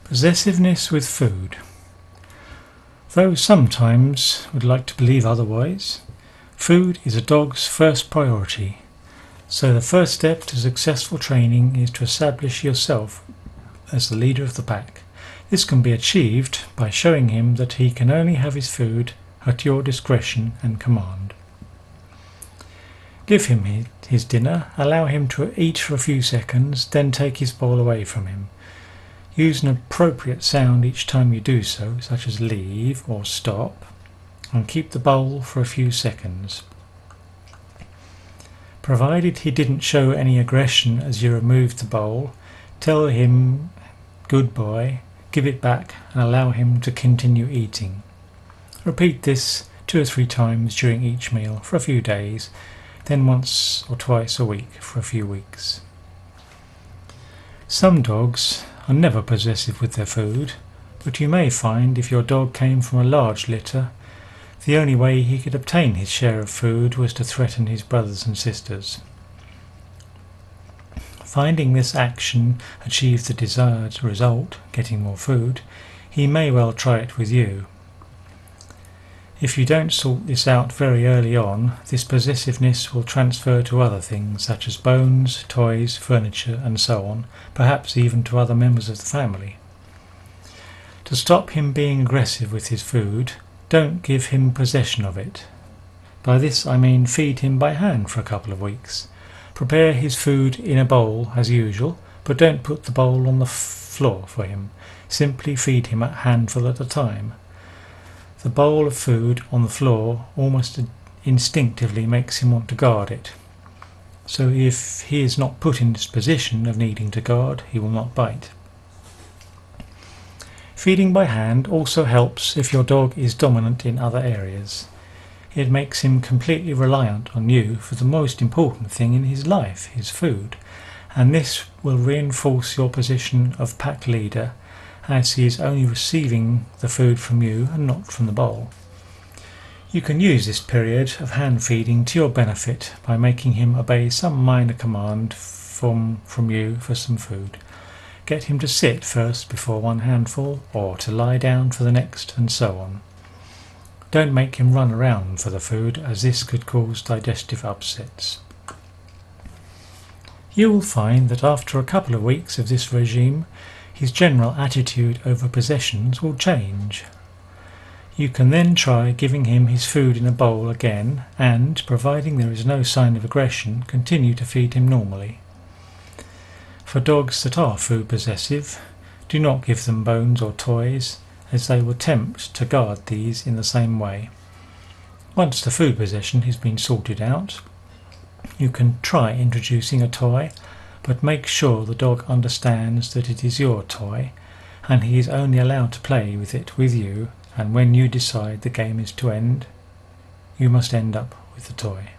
Possessiveness with food. Though sometimes would like to believe otherwise, food is a dog's first priority. So the first step to successful training is to establish yourself as the leader of the pack. This can be achieved by showing him that he can only have his food at your discretion and command. Give him his dinner, allow him to eat for a few seconds, then take his bowl away from him. Use an appropriate sound each time you do so, such as leave or stop, and keep the bowl for a few seconds. Provided he didn't show any aggression as you removed the bowl, tell him good boy, give it back and allow him to continue eating. Repeat this 2 or 3 times during each meal for a few days, then once or twice a week for a few weeks. Some dogs are never possessive with their food, but you may find if your dog came from a large litter, the only way he could obtain his share of food was to threaten his brothers and sisters. Finding this action achieved the desired result, getting more food, he may well try it with you. If you don't sort this out very early on, this possessiveness will transfer to other things such as bones, toys, furniture and so on, perhaps even to other members of the family. To stop him being aggressive with his food, don't give him possession of it. By this I mean feed him by hand for a couple of weeks. Prepare his food in a bowl as usual, but don't put the bowl on the floor for him. Simply feed him a handful at a time. The bowl of food on the floor almost instinctively makes him want to guard it. So if he is not put in this position of needing to guard, he will not bite. Feeding by hand also helps if your dog is dominant in other areas. It makes him completely reliant on you for the most important thing in his life, his food, and this will reinforce your position of pack leader, as he is only receiving the food from you and not from the bowl. You can use this period of hand feeding to your benefit by making him obey some minor command from you for some food. Get him to sit first before one handful, or to lie down for the next, and so on. Don't make him run around for the food, as this could cause digestive upsets. You will find that after a couple of weeks of this regime, his general attitude over possessions will change. You can then try giving him his food in a bowl again and, providing there is no sign of aggression, continue to feed him normally. For dogs that are food possessive, do not give them bones or toys, as they will tempt to guard these in the same way. Once the food possession has been sorted out, you can try introducing a toy, but make sure the dog understands that it is your toy and he is only allowed to play with it with you, and when you decide the game is to end, you must end up with the toy.